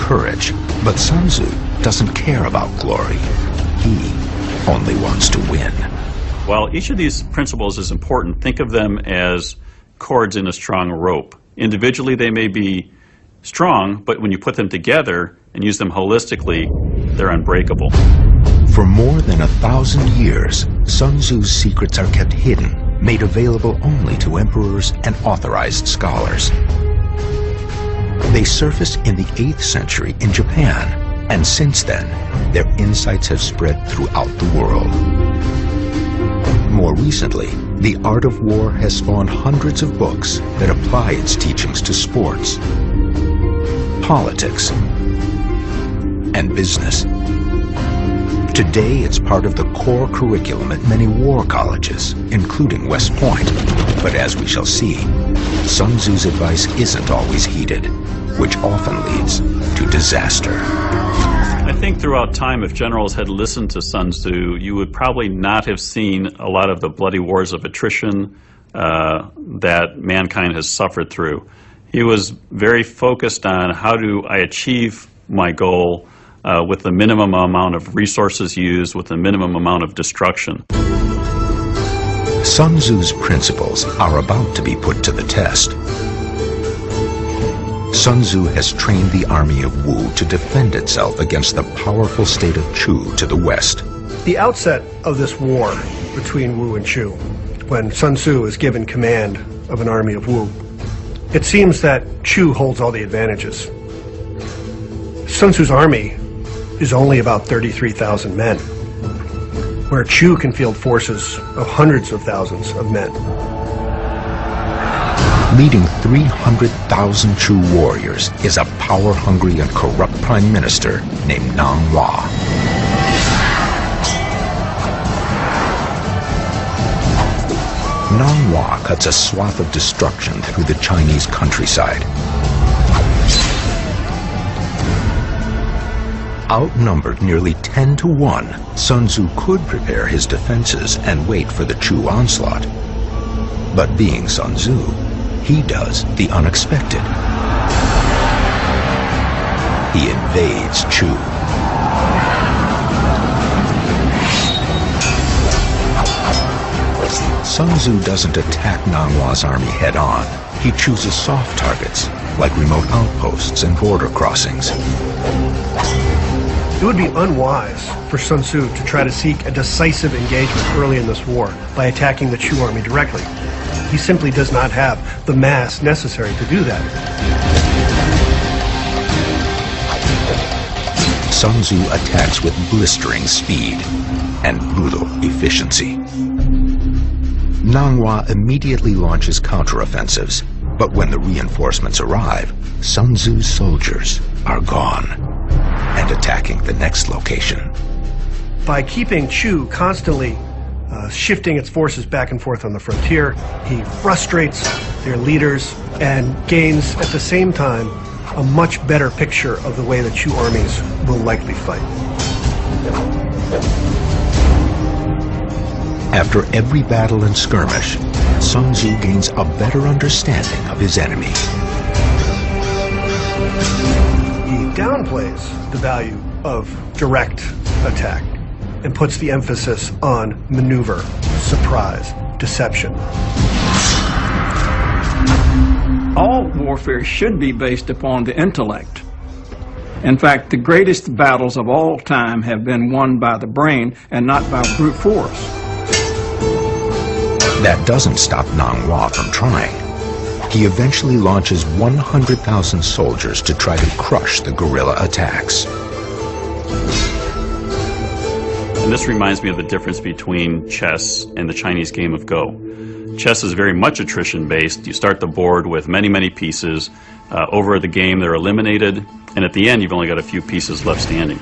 courage, but Sun Tzu doesn't care about glory. He only wants to win. While each of these principles is important, think of them as cords in a strong rope. Individually, they may be strong, but when you put them together and use them holistically, they're unbreakable. For more than 1,000 years, Sun Tzu's secrets are kept hidden, made available only to emperors and authorized scholars. They surfaced in the 8th century in Japan, and since then, their insights have spread throughout the world. More recently, The Art of War has spawned hundreds of books that apply its teachings to sports, politics, and business. Today, it's part of the core curriculum at many war colleges, including West Point. But as we shall see, Sun Tzu's advice isn't always heeded, which often leads to disaster. I think throughout time, if generals had listened to Sun Tzu, you would probably not have seen a lot of the bloody wars of attrition that mankind has suffered through. He was very focused on how do I achieve my goal with the minimum amount of resources used, with the minimum amount of destruction. Sun Tzu's principles are about to be put to the test. Sun Tzu has trained the army of Wu to defend itself against the powerful state of Chu to the west. The outset of this war between Wu and Chu, when Sun Tzu is given command of an army of Wu, it seems that Chu holds all the advantages. Sun Tzu's army is only about 33,000 men, where Chu can field forces of hundreds of thousands of men. Leading 300,000 Chu warriors is a power-hungry and corrupt prime minister named Nang Hua. Nang Hua cuts a swath of destruction through the Chinese countryside. Outnumbered nearly 10 to 1, Sun Tzu could prepare his defenses and wait for the Chu onslaught. But being Sun Tzu, he does the unexpected. He invades Chu. Sun Tzu doesn't attack Nang Hua's army head-on. He chooses soft targets, like remote outposts and border crossings. It would be unwise for Sun Tzu to try to seek a decisive engagement early in this war by attacking the Chu army directly. He simply does not have the mass necessary to do that. Sun Tzu attacks with blistering speed and brutal efficiency. Nang Hua immediately launches counteroffensives, but when the reinforcements arrive, Sun Tzu's soldiers are gone and attacking the next location. By keeping Chu constantly shifting its forces back and forth on the frontier, he frustrates their leaders and gains at the same time a much better picture of the way the Chu armies will likely fight. After every battle and skirmish, Sun Tzu gains a better understanding of his enemy. He downplays the value of direct attack and puts the emphasis on maneuver, surprise, deception. All warfare should be based upon the intellect. In fact, the greatest battles of all time have been won by the brain and not by brute force. That doesn't stop Nang Hua from trying. He eventually launches 100,000 soldiers to try to crush the guerrilla attacks. And this reminds me of the difference between chess and the Chinese game of Go. Chess is very much attrition-based. You start the board with many, many pieces. Over the game, they're eliminated. And at the end, you've only got a few pieces left standing.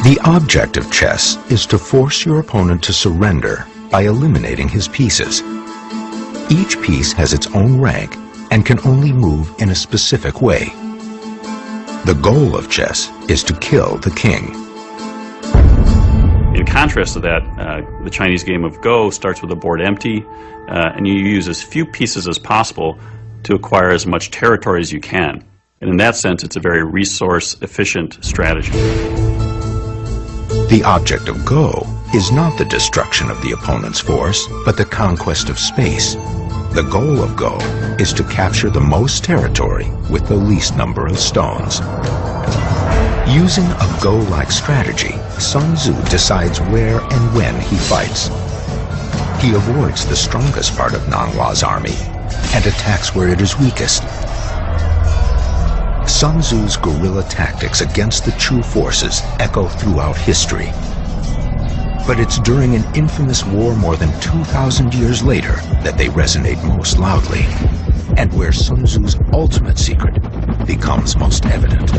The object of chess is to force your opponent to surrender by eliminating his pieces. Each piece has its own rank and can only move in a specific way. The goal of chess is to kill the king. In contrast to that, the Chinese game of Go starts with the board empty, and you use as few pieces as possible to acquire as much territory as you can. And in that sense, it's a very resource-efficient strategy. The object of Go is not the destruction of the opponent's force, but the conquest of space. The goal of Go is to capture the most territory with the least number of stones. Using a Go-like strategy, Sun Tzu decides where and when he fights. He avoids the strongest part of Nanhua's army and attacks where it is weakest. Sun Tzu's guerrilla tactics against the Chu forces echo throughout history. But it's during an infamous war more than 2,000 years later that they resonate most loudly, and where Sun Tzu's ultimate secret becomes most evident.